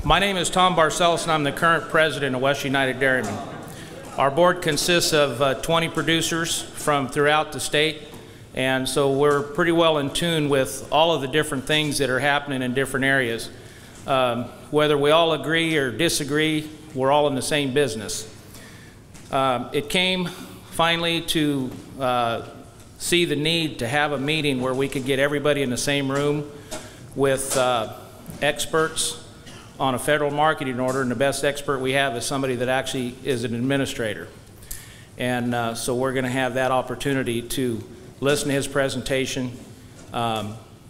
My name is Tom Barcelos, and I'm the current president of West United Dairymen. Our board consists of 20 producers from throughout the state, and so we're pretty well in tune with all of the different things that are happening in different areas. Whether we all agree or disagree, we're all in the same business. It came finally to see the need to have a meeting where we could get everybody in the same room with experts on a federal marketing order, and the best expert we have is somebody that actually is an administrator. And so we're going to have that opportunity to listen to his presentation.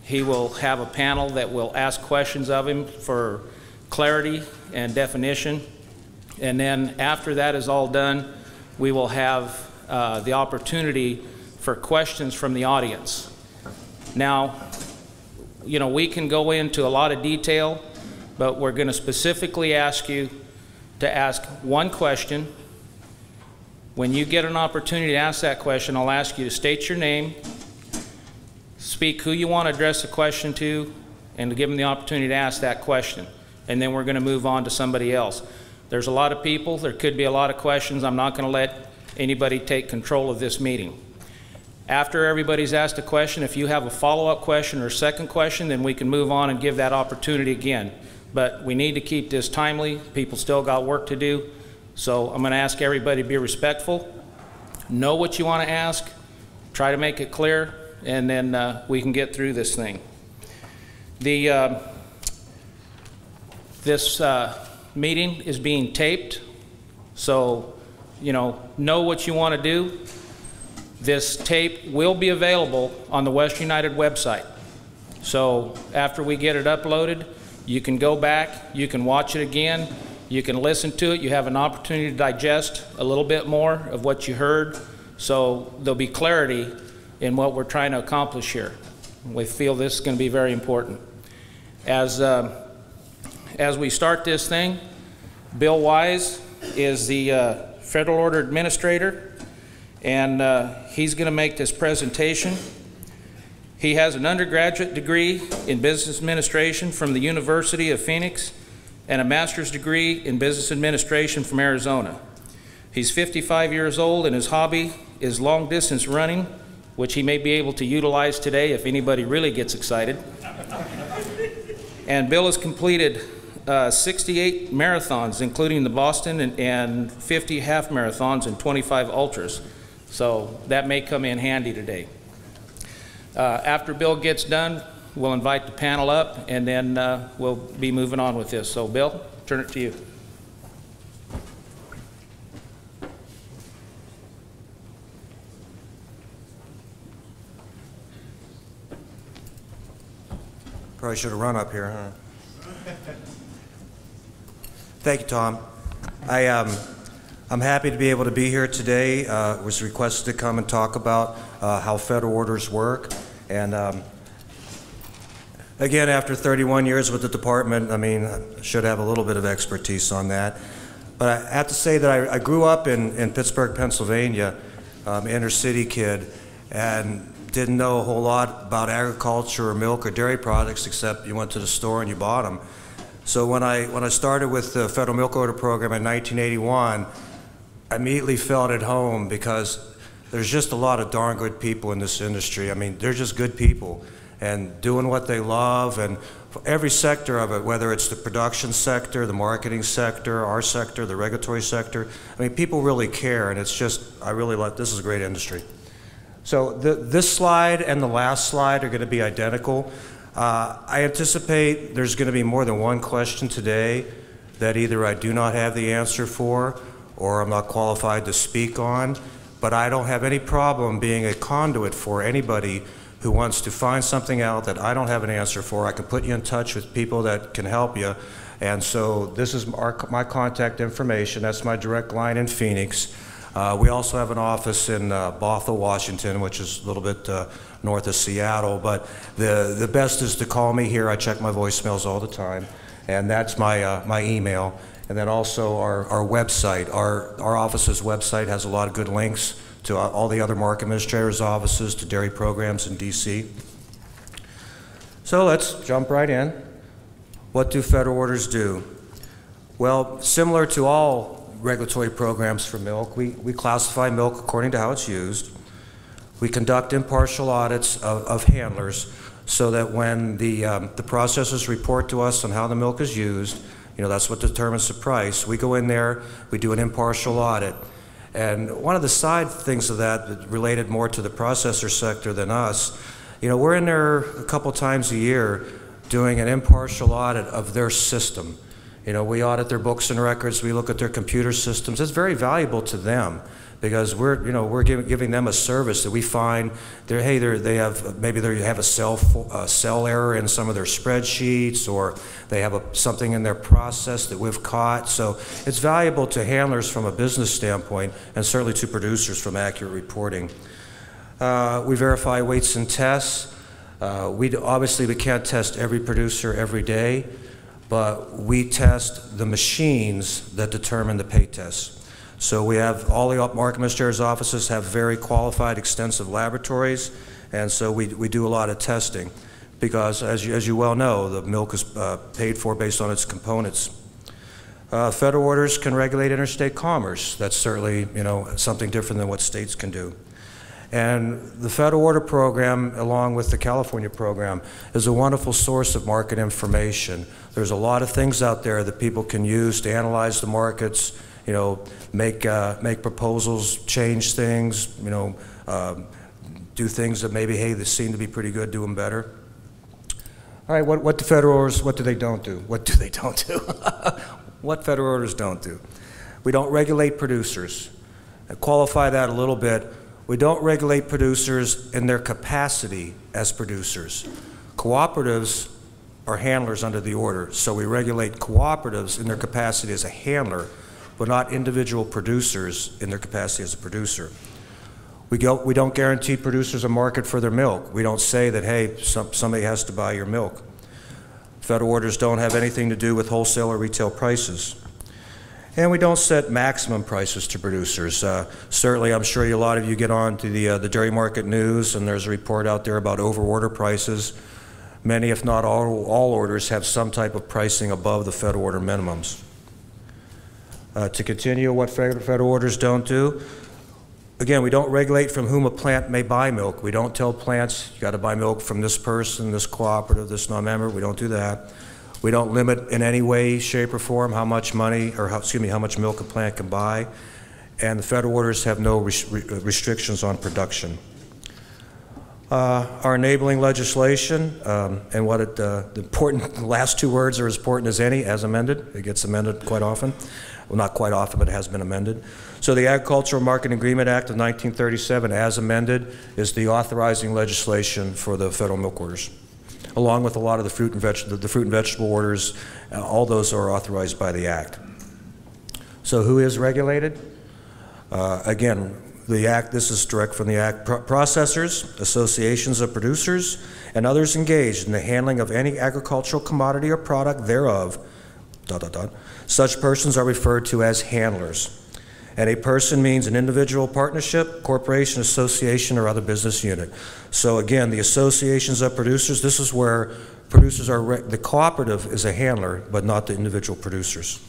He will have a panel that will ask questions of him for clarity and definition. And then after that is all done, we will have the opportunity for questions from the audience. Now, you know, we can go into a lot of detail, but we're going to specifically ask you to ask one question. When you get an opportunity to ask that question, I'll ask you to state your name, speak who you want to address the question to, and to give them the opportunity to ask that question. And then we're going to move on to somebody else. There's a lot of people. There could be a lot of questions. I'm not going to let anybody take control of this meeting. After everybody's asked a question, if you have a follow-up question or a second question, then we can move on and give that opportunity again. But we need to keep this timely. People still got work to do. So I'm going to ask everybody to be respectful. Know what you want to ask. Try to make it clear, and then we can get through this thing. This meeting is being taped, so know what you want to do. This tape will be available on the West United website. So after we get it uploaded, you can go back, you can watch it again, you can listen to it, you have an opportunity to digest a little bit more of what you heard, so there'll be clarity in what we're trying to accomplish here. We feel this is going to be very important. As we start this thing, Bill Wise is the Federal Order Administrator, and he's going to make this presentation. He has an undergraduate degree in business administration from the University of Phoenix and a master's degree in business administration from Arizona. He's 55 years old, and his hobby is long distance running, which he may be able to utilize today if anybody really gets excited. And Bill has completed 68 marathons, including the Boston, and 50 half marathons and 25 ultras. So that may come in handy today. After Bill gets done, we'll invite the panel up, and then we'll be moving on with this. So Bill, turn it to you. Probably should have run up here, huh? Thank you, Tom. I'm happy to be able to be here today. Was requested to come and talk about how federal orders work. And again, after 31 years with the department, I should have a little bit of expertise on that. But I have to say that I grew up in Pittsburgh, Pennsylvania, inner city kid, and didn't know a whole lot about agriculture or milk or dairy products, except you went to the store and you bought them. So when I started with the Federal Milk Order Program in 1981, I immediately felt at home because there's just a lot of darn good people in this industry. They're just good people and doing what they love, and for every sector of it, whether it's the production sector, the marketing sector, our sector, the regulatory sector, people really care, and it's just, I really like, this is a great industry. So this slide and the last slide are going to be identical. I anticipate there's going to be more than one question today that either I do not have the answer for or I'm not qualified to speak on, but I don't have any problem being a conduit for anybody who wants to find something out that I don't have an answer for. I can put you in touch with people that can help you. And so this is my contact information. That's my direct line in Phoenix. We also have an office in Bothell, Washington, which is a little bit north of Seattle, but the best is to call me here. I check my voicemails all the time, and that's my email. And then also our website. Our office's website has a lot of good links to all the other market administrators' offices, to dairy programs in DC. So let's jump right in. What do federal orders do? Well, similar to all regulatory programs for milk, we classify milk according to how it's used. We conduct impartial audits of handlers so that when the processors report to us on how the milk is used, that's what determines the price. We go in there, we do an impartial audit. And one of the side things of that related more to the processor sector than us, we're in there a couple times a year doing an impartial audit of their system. We audit their books and records, we look at their computer systems. It's very valuable to them because we're giving them a service that we find they have a cell error in some of their spreadsheets, or they have something in their process that we've caught. So it's valuable to handlers from a business standpoint, and certainly to producers from accurate reporting. We verify weights and tests. Obviously we can't test every producer every day, but we test the machines that determine the pay tests. So we have all the market administrators' offices have very qualified, extensive laboratories, and so we do a lot of testing because, as you well know, the milk is paid for based on its components. Federal orders can regulate interstate commerce. That's certainly something different than what states can do. And the federal order program, along with the California program, is a wonderful source of market information. There's a lot of things out there that people can use to analyze the markets, make proposals, change things, do things that maybe, hey, this seem to be pretty good, do them better. All right, what do federal orders, what do they don't do? What do they don't do? What federal orders don't do? We don't regulate producers. I qualify that a little bit. We don't regulate producers in their capacity as producers. Cooperatives are handlers under the order, so we regulate cooperatives in their capacity as a handler, but not individual producers in their capacity as a producer. We don't guarantee producers a market for their milk. We don't say that, hey, somebody has to buy your milk. Federal orders don't have anything to do with wholesale or retail prices. And we don't set maximum prices to producers. Certainly, I'm sure a lot of you get on to the dairy market news, and there's a report out there about overorder prices. Many, if not all orders have some type of pricing above the federal order minimums. To continue, what federal orders don't do, again, we don't regulate from whom a plant may buy milk. We don't tell plants, you got to buy milk from this person, this cooperative, this non-member. We don't do that. We don't limit in any way, shape, or form how much money, or how much milk a plant can buy. And the federal orders have no restrictions on production. Our enabling legislation, and what the important last two words are as important as any, as amended. It gets amended quite often. Well, not quite often, but it has been amended. So the Agricultural Market Agreement Act of 1937, as amended, is the authorizing legislation for the federal milk orders, along with a lot of the fruit and vegetable orders. All those are authorized by the Act. So who is regulated? Again, the Act, this is direct from the Act. Processors, associations of producers, and others engaged in the handling of any agricultural commodity or product thereof, ... Such persons are referred to as handlers. And a person means an individual, partnership, corporation, association, or other business unit. So again, the associations of producers, this is where producers are, the cooperative is a handler, but not the individual producers.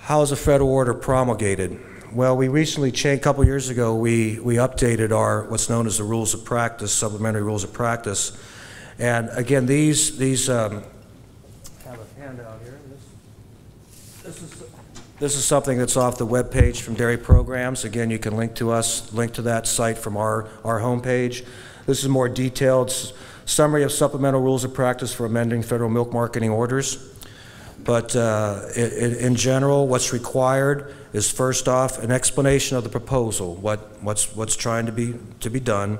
How is a federal order promulgated? Well, we recently changed, a couple years ago, we updated our, what's known as the rules of practice, supplementary rules of practice. And again, these have a handout here. This is something that's off the web page from Dairy Programs. Again, you can link to that site from our homepage. This is a more detailed summary of supplemental rules of practice for amending federal milk marketing orders. But in general, what's required is, first off, an explanation of the proposal, what's trying to be done,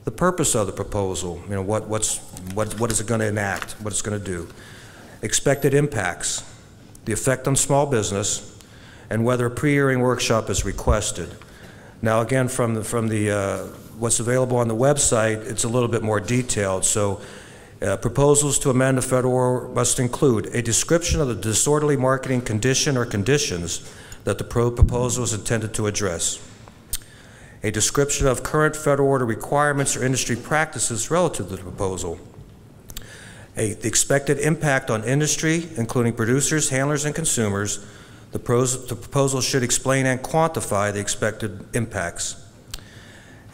the purpose of the proposal, what is it going to enact, what it's going to do, expected impacts, the effect on small business, and whether a pre-hearing workshop is requested. Now, again, from what's available on the website, it's a little bit more detailed. So, proposals to amend a federal order must include a description of the disorderly marketing condition or conditions that the proposal is intended to address, a description of current federal order requirements or industry practices relative to the proposal, The expected impact on industry, including producers, handlers, and consumers. The proposal should explain and quantify the expected impacts.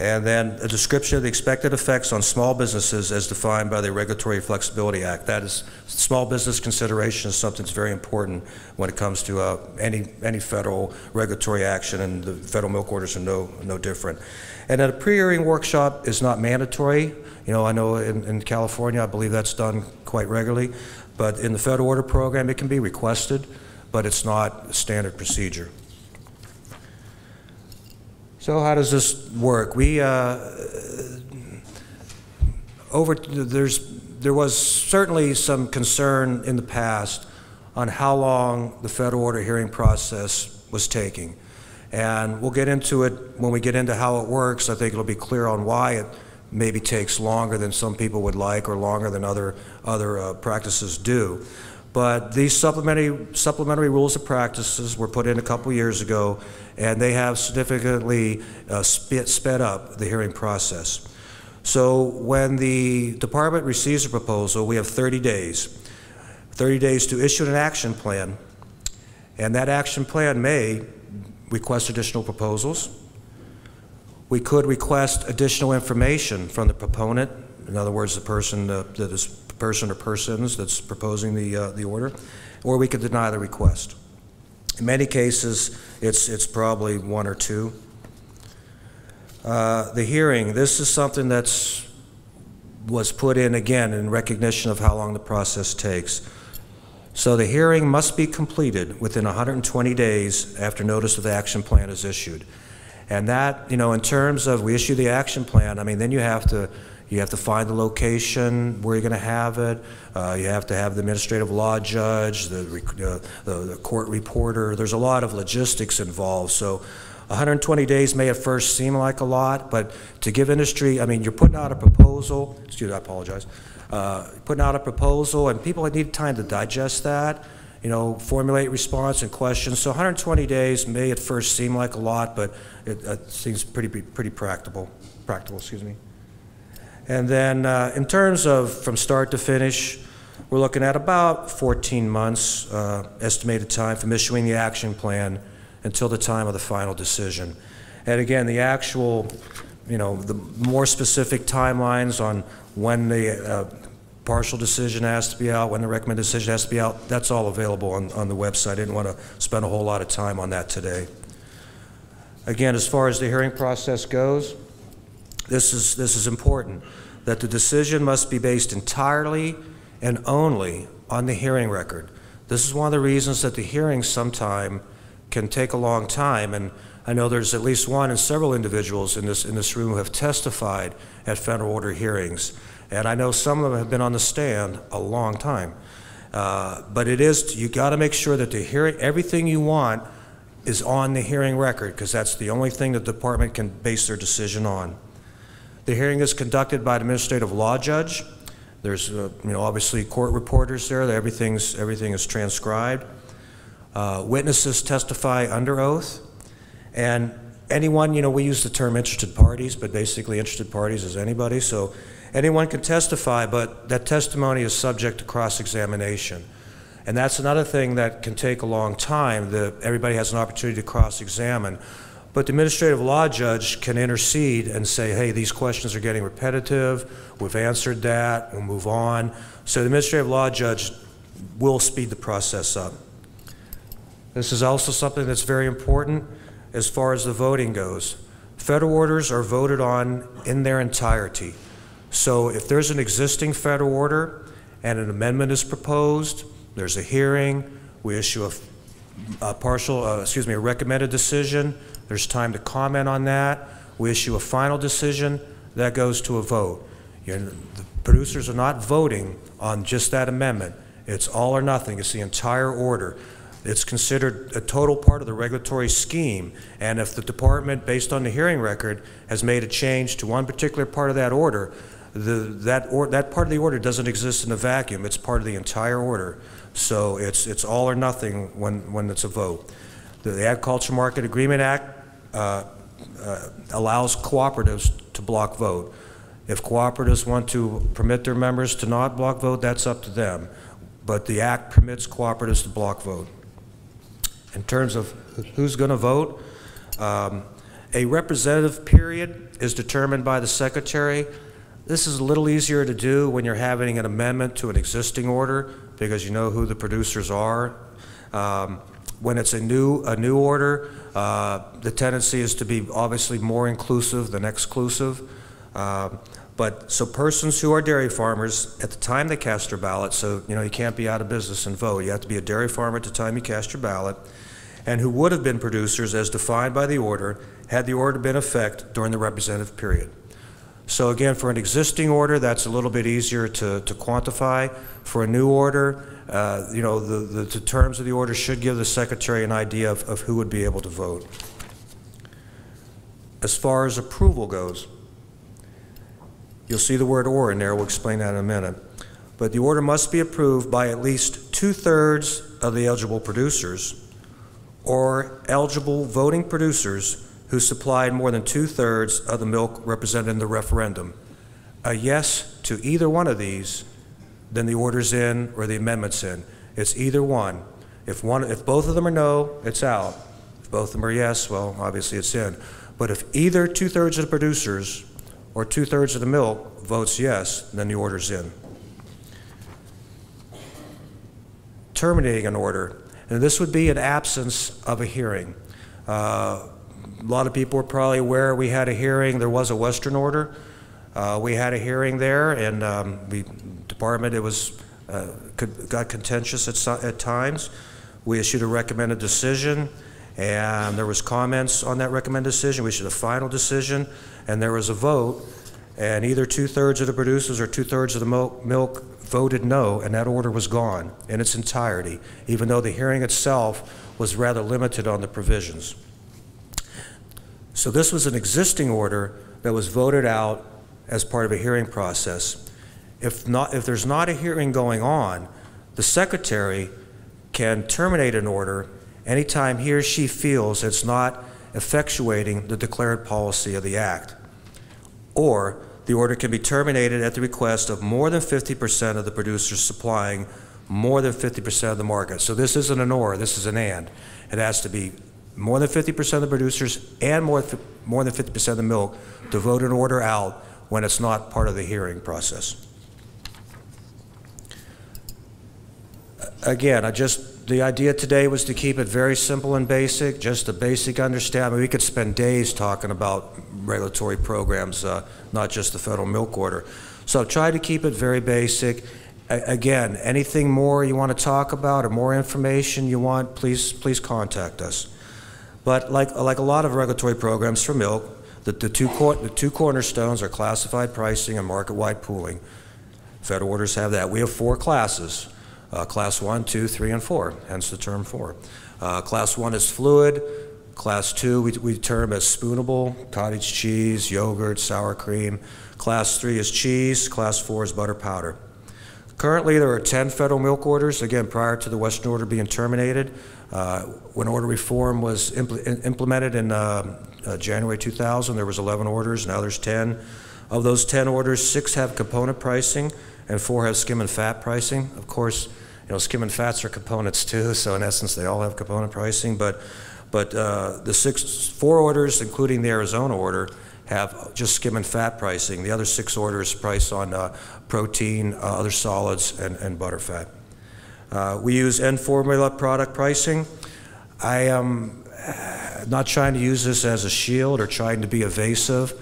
And then a description of the expected effects on small businesses as defined by the Regulatory Flexibility Act. That is, small business consideration is something that's very important when it comes to any federal regulatory action, and the federal milk orders are no different. And then a pre-hearing workshop is not mandatory. You know, I know in California, I believe that's done quite regularly, but in the federal order program, it can be requested, but it's not a standard procedure. So how does this work? There was certainly some concern in the past on how long the federal order hearing process was taking. And we'll get into it when we get into how it works. I think it'll be clear on why it maybe takes longer than some people would like, or longer than other practices do. But these supplementary rules of practices were put in a couple years ago, and they have significantly sped up the hearing process. So when the department receives a proposal, we have 30 days. 30 days to issue an action plan, and that action plan may request additional proposals. We could request additional information from the proponent, in other words, the person or persons that's proposing the order, or we could deny the request. In many cases, it's probably one or two. The hearing, this is something was put in again in recognition of how long the process takes. So the hearing must be completed within 120 days after notice of the action plan is issued. And that, you know, in terms of we issue the action plan, I mean, then you have to find the location where you're going to have it. You have to have the administrative law judge, the court reporter. There's a lot of logistics involved. So 120 days may at first seem like a lot, but to give industry, I mean, you're putting out a proposal. Excuse me, I apologize. Putting out a proposal, and people need time to digest that, you know, formulate response and questions. So 120 days may at first seem like a lot, but it seems pretty practical. Excuse me. And then in terms of from start to finish, we're looking at about 14 months estimated time from issuing the action plan until the time of the final decision. And again, the actual, you know, the more specific timelines on when the partial decision has to be out, when the recommended decision has to be out, that's all available on the website. I didn't want to spend a whole lot of time on that today. Again, as far as the hearing process goes, this is important, that the decision must be based entirely and only on the hearing record. This is one of the reasons that the hearings sometime can take a long time, and I know there's at least one and several individuals in this room who have testified at federal order hearings, and I know some of them have been on the stand a long time. But you got to make sure that the hearing, everything you want is on the hearing record, because that's the only thing the department can base their decision on. The hearing is conducted by an administrative law judge. There's you know, obviously court reporters there. Everything is transcribed. Witnesses testify under oath, and anyone, you know, we use the term interested parties, but basically interested parties is anybody. So anyone can testify, but that testimony is subject to cross-examination. And that's another thing that can take a long time. Everybody has an opportunity to cross-examine. But the administrative law judge can intercede and say, hey, these questions are getting repetitive, we've answered that, we'll move on. So the administrative law judge will speed the process up. This is also something that's very important as far as the voting goes. Federal orders are voted on in their entirety. So if there's an existing federal order and an amendment is proposed, there's a hearing, we issue a recommended decision, there's time to comment on that, we issue a final decision, that goes to a vote. The producers are not voting on just that amendment. It's all or nothing, it's the entire order. It's considered a total part of the regulatory scheme, and if the department, based on the hearing record, has made a change to one particular part of that order, that part of the order doesn't exist in a vacuum. It's part of the entire order. So it's all or nothing when it's a vote. The Agricultural Market Agreement Act allows cooperatives to block vote. If cooperatives want to permit their members to not block vote, that's up to them. But the Act permits cooperatives to block vote. In terms of who's going to vote, a representative period is determined by the Secretary. This is a little easier to do when you're having an amendment to an existing order because you know who the producers are. When it's a new order, the tendency is to be obviously more inclusive than exclusive. So persons who are dairy farmers at the time they cast their ballot, so you can't be out of business and vote. You have to be a dairy farmer at the time you cast your ballot, and who would have been producers as defined by the order had the order been in effect during the representative period. So again, for an existing order, that's a little bit easier to quantify. For a new order, the terms of the order should give the Secretary an idea of who would be able to vote. As far as approval goes, you'll see the word "or" in there. We'll explain that in a minute. But the order must be approved by at least 2/3 of the eligible producers or eligible voting producers who supplied more than 2/3 of the milk represented in the referendum. A yes to either one of these, then the order's in or the amendment's in. It's either one. If both of them are no, it's out. If both of them are yes, well, obviously it's in. But if either 2/3 of the producers or 2/3 of the milk votes yes, then the order's in. Terminating an order. And this would be an absence of a hearing. A lot of people are probably aware we had a hearing. There was a Western order. We had a hearing there, and the department, got contentious at times. We issued a recommended decision, and there was comments on that recommended decision. We issued a final decision, and there was a vote, and either 2/3 of the producers or 2/3 of the milk voted no, and that order was gone in its entirety, even though the hearing itself was rather limited on the provisions. So this was an existing order that was voted out as part of a hearing process. If there's not a hearing going on, the Secretary can terminate an order anytime he or she feels it's not effectuating the declared policy of the Act. Or the order can be terminated at the request of more than 50% of the producers supplying more than 50% of the market. So this isn't an or, this is an and. It has to be more than 50% of the producers and more than 50% of the milk to vote an order out when it's not part of the hearing process. Again, the idea today was to keep it very simple and basic, just a basic understanding. We could spend days talking about regulatory programs, not just the federal milk order. So try to keep it very basic. Again, anything more you want to talk about or more information you want, please contact us. But like a lot of regulatory programs for milk, the two cornerstones are classified pricing and market-wide pooling. Federal orders have that. We have 4 classes, class 1, 2, 3, and 4, hence the term 4. Class 1 is fluid. Class 2 we term as spoonable, cottage cheese, yogurt, sour cream. Class 3 is cheese. Class 4 is butter powder. Currently, there are 10 federal milk orders, again, prior to the Western order being terminated. When order reform was implemented in January 2000, there was 11 orders, now there's 10. Of those 10 orders, 6 have component pricing and 4 have skim and fat pricing. Of course, skim and fats are components too, so in essence, they all have component pricing, but the 4 orders, including the Arizona order, have just skim and fat pricing. The other 6 orders price on protein, other solids, and butter fat. We use end formula product pricing. I am not trying to use this as a shield or trying to be evasive,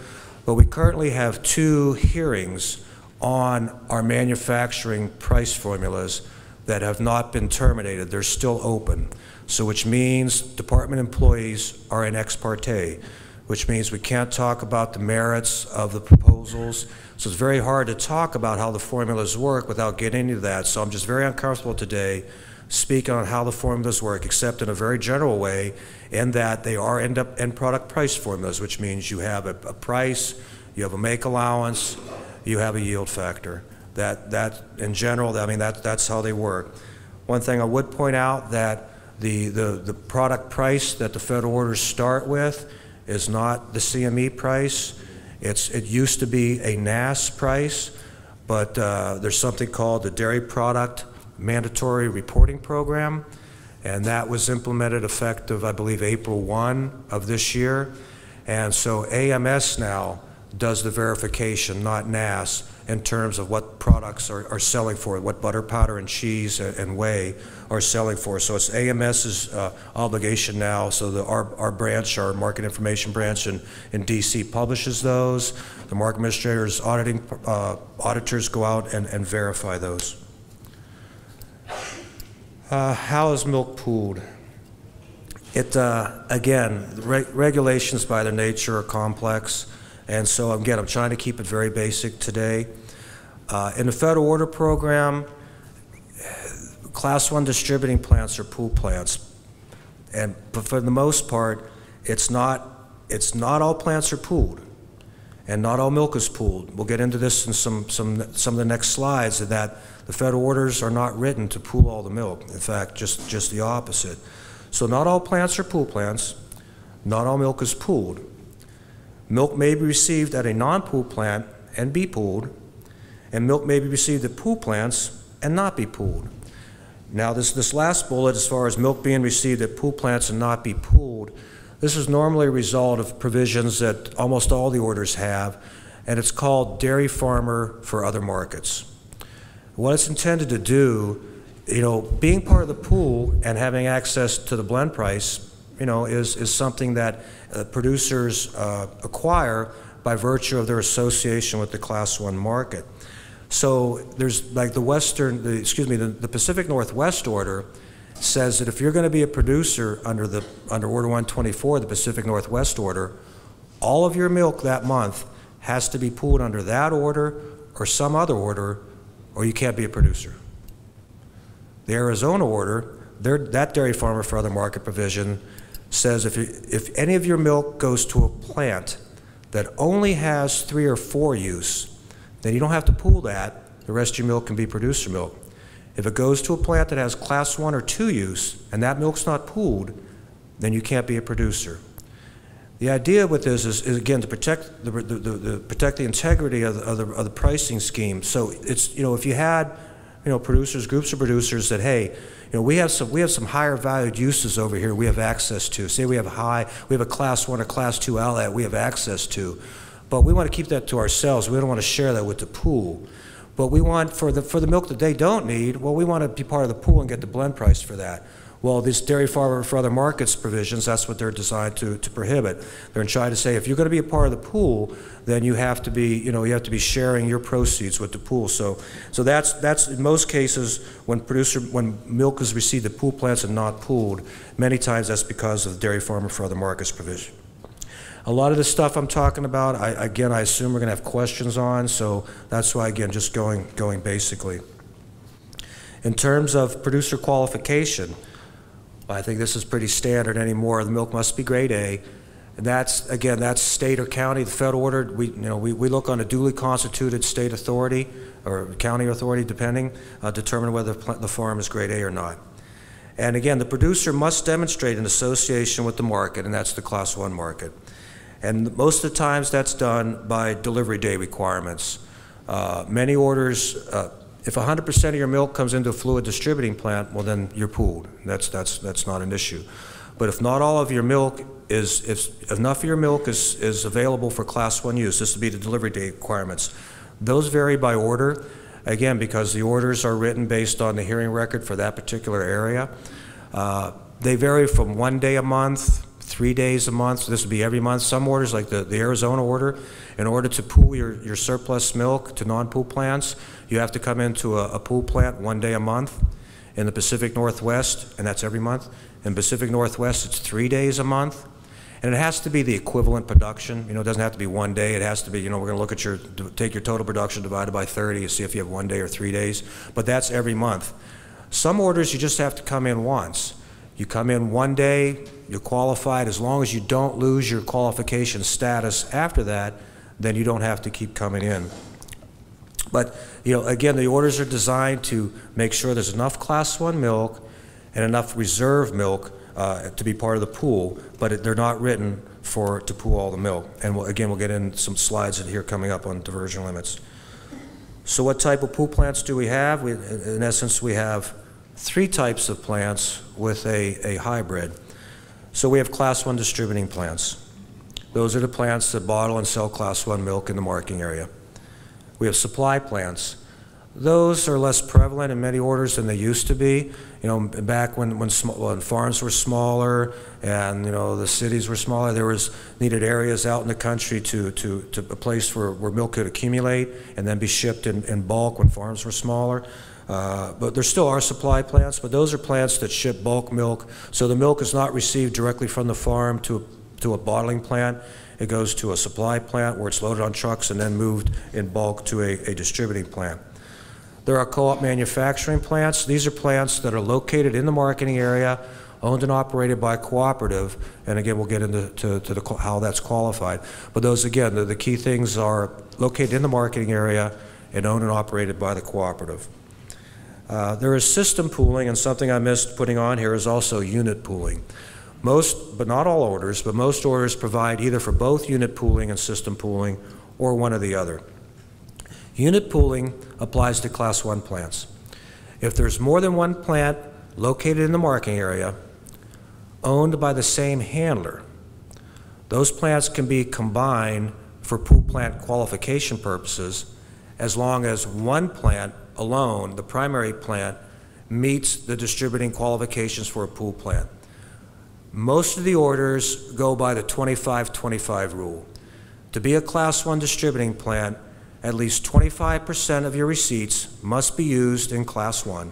but we currently have 2 hearings on our manufacturing price formulas that have not been terminated. They're still open. So which means department employees are in ex parte, which means we can't talk about the merits of the proposals. So it's very hard to talk about how the formulas work without getting into that. So I'm just very uncomfortable today speaking on how the formulas work, except in a very general way, in that they are end product price formulas, which means you have a price, you have a make allowance, you have a yield factor. That in general, I mean, that's how they work. One thing I would point out that the product price that the federal orders start with is not the CME price. It used to be a NAS price, but there's something called the Dairy Product Mandatory Reporting Program, and that was implemented effective, I believe, April 1 of this year. And so AMS now does the verification, not NAS, in terms of what products are selling for, what butter, powder, and cheese and whey are selling for. So it's AMS's obligation now. So our branch, our market information branch in DC publishes those. The market administrators, auditors go out and verify those. How is milk pooled? Again, regulations by their nature are complex. And so, again, I'm trying to keep it very basic today. In the federal order program, Class 1 distributing plants are pool plants. But for the most part, it's not all plants are pooled, and not all milk is pooled. We'll get into this in some of the next slides, that the federal orders are not written to pool all the milk. In fact, just the opposite. So not all plants are pool plants. Not all milk is pooled. Milk may be received at a non-pool plant and be pooled, and milk may be received at pool plants and not be pooled. Now, this last bullet, as far as milk being received at pool plants and not be pooled, this is normally a result of provisions that almost all the orders have, and it's called dairy farmer for other markets. What it's intended to do, being part of the pool and having access to the blend price, is something that producers acquire by virtue of their association with the Class 1 market. So there's like the Pacific Northwest order says that if you're going to be a producer under Order 124, the Pacific Northwest order, all of your milk that month has to be pooled under that order or some other order, or you can't be a producer. The Arizona order, that dairy farmer for other market provision, says if any of your milk goes to a plant that only has 3 or 4 use, then you don't have to pool that. The rest of your milk can be producer milk. If it goes to a plant that has Class 1 or 2 use and that milk's not pooled, then you can't be a producer. The idea with this is again, to protect the integrity of the pricing scheme. So it's, if you had groups of producers that, hey, we have some higher valued uses over here we have access to. Say we have a Class 1 or Class 2 outlet we have access to, but we want to keep that to ourselves. We don't want to share that with the pool. But we want, for the milk that they don't need, well, we want to be part of the pool and get the blend price for that. Well, these dairy farmer for other markets provisions, that's what they're designed to prohibit. They're trying to say if you're going to be a part of the pool, then you have to be sharing your proceeds with the pool. So that's in most cases when milk is received at pool plants and not pooled, many times that's because of the dairy farmer for other markets provision. A lot of the stuff I'm talking about, I assume we're going to have questions on, so that's why, again, just going basically. In terms of producer qualification, I think this is pretty standard anymore. The milk must be grade A, and that's state or county. The federal order, we look on a duly constituted state authority or county authority, depending, determine whether the farm is grade A or not. And again, the producer must demonstrate an association with the market, and that's the Class 1 market. And most of the times that's done by delivery day requirements. Many orders, if 100% of your milk comes into a fluid distributing plant, well then you're pooled. That's not an issue. But if not all of your milk if enough of your milk is available for Class 1 use, this would be the delivery day requirements. Those vary by order, again, because the orders are written based on the hearing record for that particular area. They vary from 1 day a month, 3 days a month, so this would be every month. Some orders, like the Arizona order, in order to pool your surplus milk to non-pool plants, you have to come into a pool plant 1 day a month. In the Pacific Northwest, and that's every month, in Pacific Northwest it's 3 days a month. And it has to be the equivalent production. It doesn't have to be 1 day. It has to be, we're going to look at take your total production divided by 30 and see if you have 1 day or 3 days. But that's every month. Some orders you just have to come in once. You come in 1 day, you're qualified. As long as you don't lose your qualification status after that, then you don't have to keep coming in. But again, the orders are designed to make sure there's enough Class 1 milk and enough reserve milk to be part of the pool, but they're not written to pool all the milk. And again, we'll get in some slides in here coming up on diversion limits. So what type of pool plants do we have? In essence, we have 3 types of plants with a hybrid. So we have Class 1 distributing plants. Those are the plants that bottle and sell Class 1 milk in the marketing area. We have supply plants. Those are less prevalent in many orders than they used to be. You know, back when farms were smaller and, you know, the cities were smaller, there was needed areas out in the country to a place where milk could accumulate and then be shipped in bulk when farms were smaller. But there still are supply plants, but those are plants that ship bulk milk. So the milk is not received directly from the farm to a bottling plant. It goes to a supply plant where it's loaded on trucks and then moved in bulk to a distributing plant. There are co-op manufacturing plants. These are plants that are located in the marketing area, owned and operated by a cooperative, and again, we'll get into how that's qualified. But those, again, the key things are located in the marketing area and owned and operated by the cooperative. There is system pooling, and something I missed putting on here is also unit pooling. Most, but not all orders, but most orders provide either for both unit pooling and system pooling or one or the other. Unit pooling applies to Class 1 plants. If there's more than one plant located in the marketing area, owned by the same handler, those plants can be combined for pool plant qualification purposes as long as one plant alone, the primary plant, meets the distributing qualifications for a pool plant. Most of the orders go by the 25-25 rule. To be a Class 1 distributing plant, at least 25% of your receipts must be used in Class 1.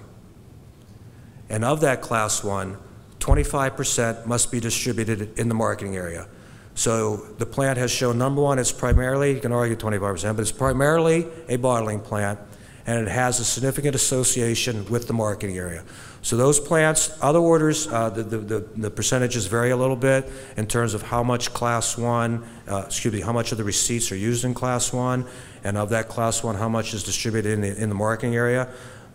And of that Class 1, 25% must be distributed in the marketing area. So the plant has shown, number one, it's primarily, you can argue 25%, but it's primarily a bottling plant, and it has a significant association with the marketing area. So those plants, other orders, the percentages vary a little bit in terms of how much Class 1, how much of the receipts are used in Class 1, and of that Class 1, how much is distributed in the marketing area.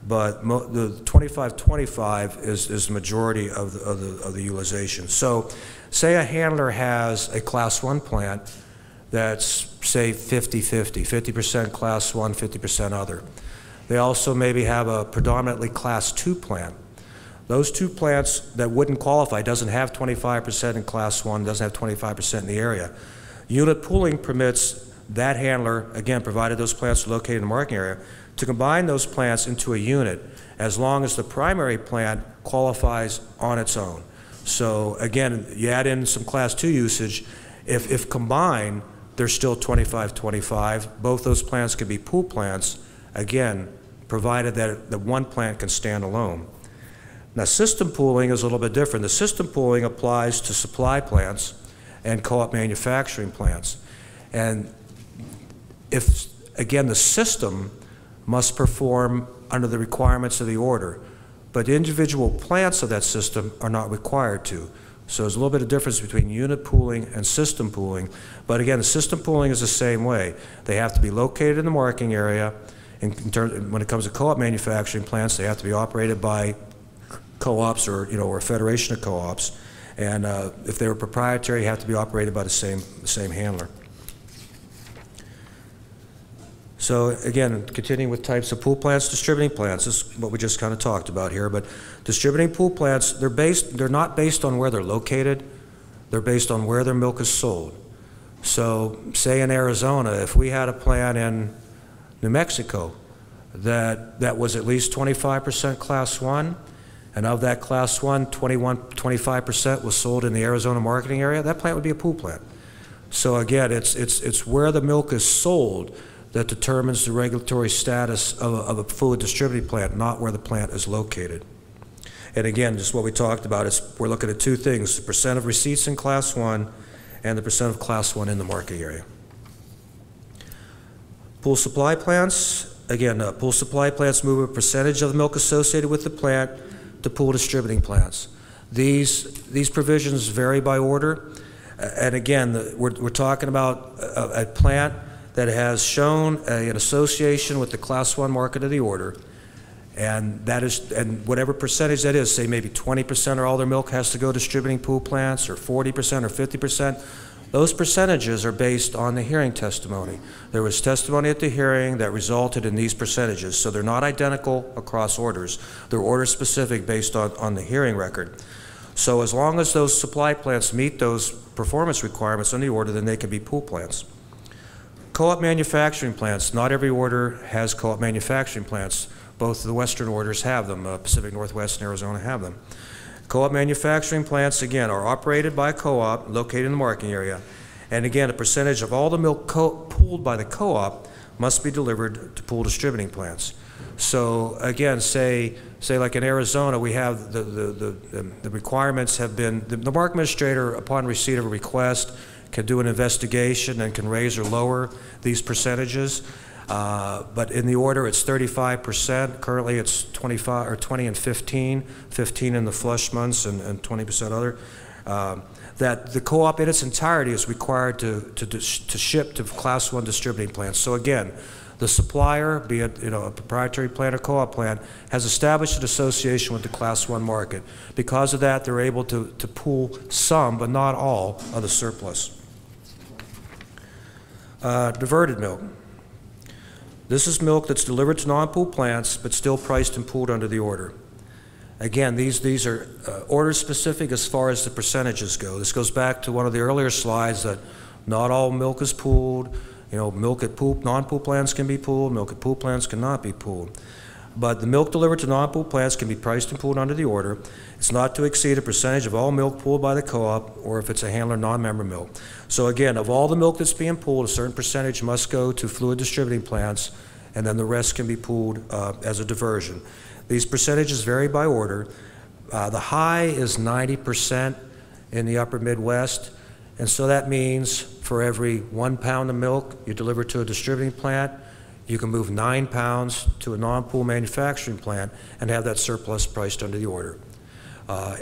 But the 25-25 is the majority of the utilization. So say a handler has a Class 1 plant that's, say, 50-50, 50% Class 1, 50% other. They also maybe have a predominantly Class 2 plant. Those 2 plants that wouldn't qualify, doesn't have 25% in Class 1, doesn't have 25% in the area. Unit pooling permits that handler, again, provided those plants are located in the marketing area, to combine those plants into a unit as long as the primary plant qualifies on its own. So again, you add in some Class 2 usage. If combined, they're still 25-25. Both those plants could be pool plants, again, provided that the one plant can stand alone. Now, system pooling is a little bit different. The system pooling applies to supply plants and co-op manufacturing plants. And if, again, the system must perform under the requirements of the order, but individual plants of that system are not required to. So there's a little bit of difference between unit pooling and system pooling. But again, the system pooling is the same way. They have to be located in the marketing area. When it comes to co-op manufacturing plants, they have to be operated by co-ops or a federation of co-ops. And if they were proprietary, have to be operated by the same handler. So again, continuing with types of pool plants, distributing plants, this is what we just kind of talked about here, but distributing pool plants, they're not based on where they're located, they're based on where their milk is sold. So say in Arizona, if we had a plant in New Mexico that was at least 25% Class 1, and of that Class 1, 25% was sold in the Arizona marketing area, that plant would be a pool plant. So again, it's where the milk is sold that determines the regulatory status of a fluid distributing plant, not where the plant is located. And again, just what we talked about is we're looking at 2 things, the percent of receipts in Class 1 and the percent of Class 1 in the market area. Pool supply plants, again, pool supply plants move a percentage of the milk associated with the plant to pool distributing plants. These provisions vary by order. And again, we're talking about a plant that has shown an association with the Class 1 market of the order, And that is, and whatever percentage that is, say maybe 20% or all their milk has to go distributing pool plants, or 40% or 50%, those percentages are based on the hearing testimony. There was testimony at the hearing that resulted in these percentages, so they're not identical across orders. They're order specific based on the hearing record. So as long as those supply plants meet those performance requirements on the order, then they can be pool plants. Co-op manufacturing plants, not every order has co-op manufacturing plants. Both of the Western orders have them. Pacific Northwest and Arizona have them. Co-op manufacturing plants, again, are operated by a co-op located in the marketing area. And again, a percentage of all the milk pooled by the co-op must be delivered to pool distributing plants. So again, say like in Arizona, we have the requirements have been, the market administrator, upon receipt of a request, can do an investigation and can raise or lower these percentages. But in the order, it's 35%. Currently, it's 25 or 20 and 15 in the flush months, and 20% other. That the co-op in its entirety is required to ship to Class 1 distributing plants. So again, the supplier, be it a proprietary plant or co-op plant, has established an association with the Class 1 market. Because of that, they're able to pool some, but not all, of the surplus. Diverted milk. This is milk that's delivered to non-pool plants, but still priced and pooled under the order. Again, these are order specific as far as the percentages go. This goes back to one of the earlier slides that not all milk is pooled. Milk at non-pool plants can be pooled, milk at pool plants cannot be pooled. But the milk delivered to non-pool plants can be priced and pooled under the order. It's not to exceed a percentage of all milk pooled by the co-op, or if it's a handler non-member milk. So again, of all the milk that's being pooled, a certain percentage must go to fluid distributing plants, and then the rest can be pooled as a diversion. These percentages vary by order. The high is 90% in the upper Midwest, and so that means for every 1 pound of milk you deliver to a distributing plant, you can move 9 pounds to a non-pool manufacturing plant and have that surplus priced under the order.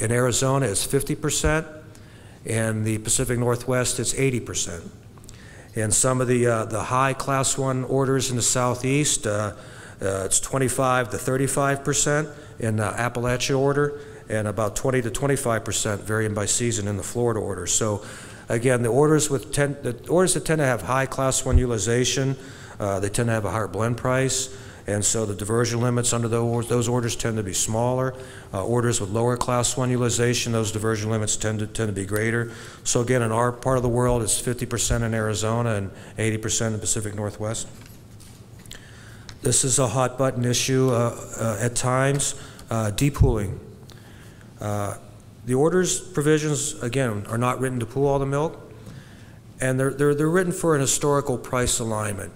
In Arizona, it's 50%. In the Pacific Northwest, it's 80%. In some of the high Class 1 orders in the Southeast, it's 25 to 35% in the Appalachia order, and about 20 to 25% varying by season in the Florida order. So again, the orders that tend to have high Class 1 utilization, they tend to have a higher blend price, and so the diversion limits under those orders tend to be smaller. Orders with lower Class 1 utilization, those diversion limits tend to be greater. So again, in our part of the world, it's 50% in Arizona and 80% in the Pacific Northwest. This is a hot button issue at times, depooling. The orders provisions, again, are not written to pool all the milk, and they're written for an historical price alignment,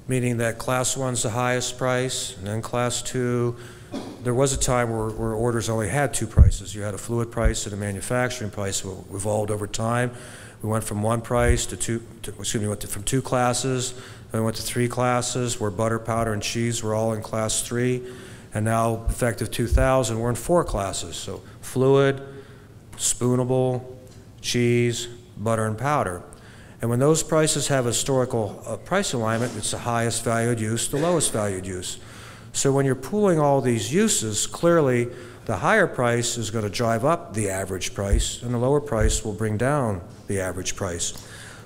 meaning that Class 1's the highest price, and then Class 2, there was a time where orders only had 2 prices. You had a fluid price and a manufacturing price. We evolved over time. We went from 1 price from 2 classes, then we went to 3 classes, where butter, powder, and cheese were all in Class 3, and now, effective 2000, we're in 4 classes. So fluid, spoonable, cheese, butter, and powder. And when those prices have historical price alignment, it's the highest valued use, the lowest valued use. So when you're pooling all these uses, clearly the higher price is going to drive up the average price, and the lower price will bring down the average price.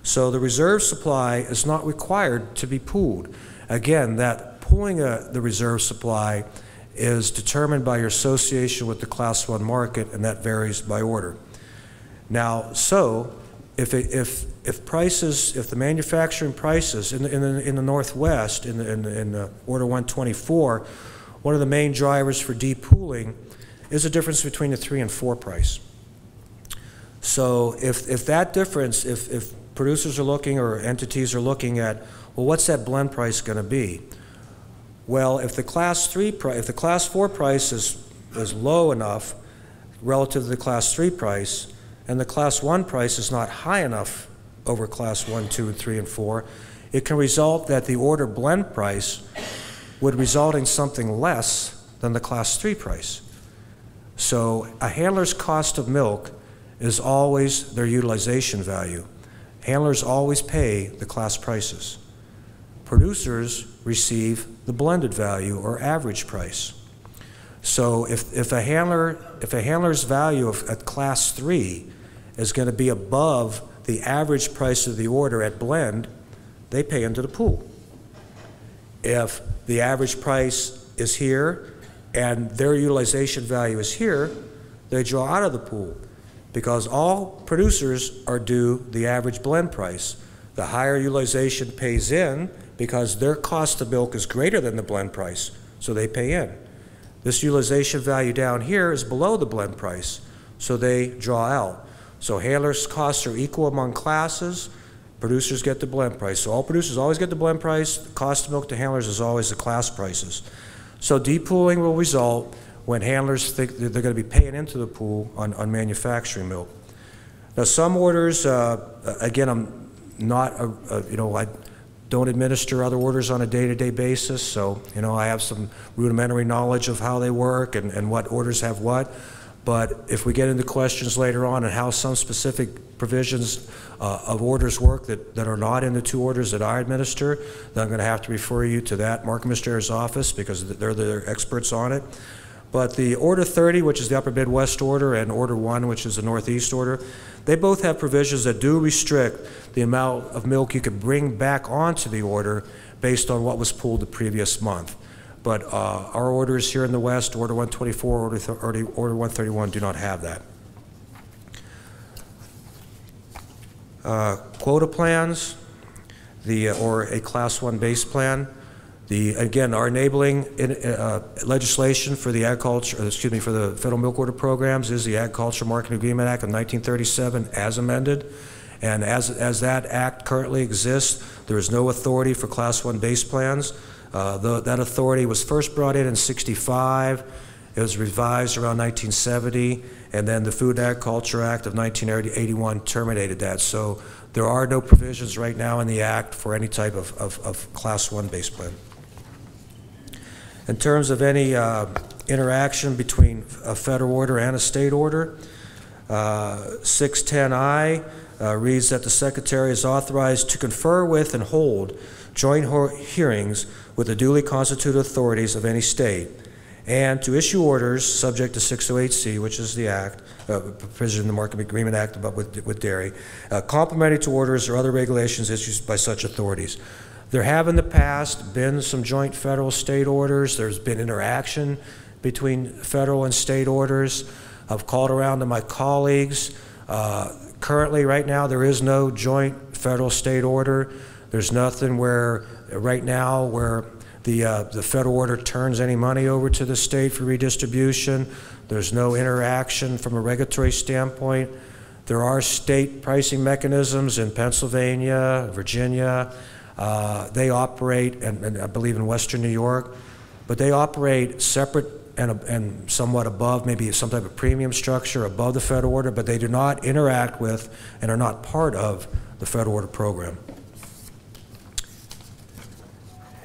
So the reserve supply is not required to be pooled. Again, that pooling the reserve supply is determined by your association with the Class 1 market, and that varies by order. Now, so if the manufacturing prices in the Northwest, in Order 124, one of the main drivers for depooling is the difference between the 3 and 4 price. So if that difference, if producers are looking, or entities are looking at, well, what's that blend price going to be? Well, if the Class 4 price is low enough relative to the Class 3 price, and the Class 1 price is not high enough over Class 1, 2, and 3, and 4, it can result that the order blend price would result in something less than the Class 3 price. So a handler's cost of milk is always their utilization value. Handlers always pay the class prices. Producers receive the blended value, or average price. So if a handler's value at class 3 is going to be above the average price of the order at blend, they pay into the pool. If the average price is here and their utilization value is here, they draw out of the pool, because all producers are due the average blend price. The higher utilization pays in because their cost of milk is greater than the blend price, so they pay in. This utilization value down here is below the blend price, so they draw out. So handlers' costs are equal among classes. Producers get the blend price. So all producers always get the blend price. The cost of milk to handlers is always the class prices. So depooling will result when handlers think that they're going to be paying into the pool on manufacturing milk. Now, some orders, again, I'm not, I don't administer other orders on a day-to-day basis, so, I have some rudimentary knowledge of how they work and what orders have what. But if we get into questions later on and how some specific provisions of orders work that are not in the 2 orders that I administer, then I'm going to have to refer you to that Market Administrator's office, because they're the experts on it. But the Order 30, which is the Upper Midwest order, and Order 1, which is the Northeast order, they both have provisions that do restrict the amount of milk you could bring back onto the order based on what was pooled the previous month. But our orders here in the West, Order 124, Order 131, do not have that. Quota plans, or a Class 1 base plan. Again, our enabling legislation for the for the Federal Milk Order programs is the Agriculture Marketing Agreement Act of 1937 as amended. And as that act currently exists, there is no authority for Class 1 base plans. That authority was first brought in 65. It was revised around 1970, and then the Food and Agriculture Act of 1981 terminated that. So there are no provisions right now in the act for any type of Class 1 base plan. In terms of any interaction between a federal order and a state order, 610I reads that the Secretary is authorized to confer with and hold joint hearings with the duly constituted authorities of any state, and to issue orders subject to 608C, which is the act, provision in the Market Agreement Act about with dairy, complementary to orders or other regulations issued by such authorities. There have in the past been some joint federal-state orders. There's been interaction between federal and state orders. I've called around to my colleagues. Currently, right now, there is no joint federal-state order. There's nothing where, right now, where the federal order turns any money over to the state for redistribution. There's no interaction from a regulatory standpoint. There are state pricing mechanisms in Pennsylvania, Virginia. They operate, and I believe in Western New York, but they operate separate and somewhat above, maybe some type of premium structure above the federal order, but they do not interact with and are not part of the federal order program.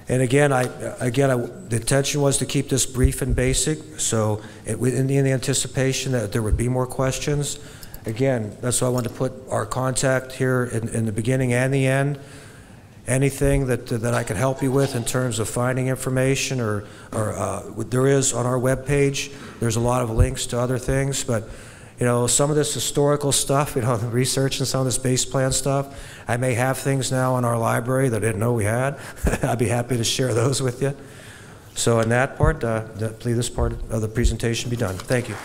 And again, the intention was to keep this brief and basic, so in the anticipation that there would be more questions. Again, that's why I wanted to put our contact here in the beginning and the end. Anything that I can help you with in terms of finding information, or there is on our webpage, there's a lot of links to other things, but some of this historical stuff, the research and some of this base plan stuff, I may have things now in our library that I didn't know we had. I'd be happy to share those with you. So in that part, please, this part of the presentation be done. Thank you.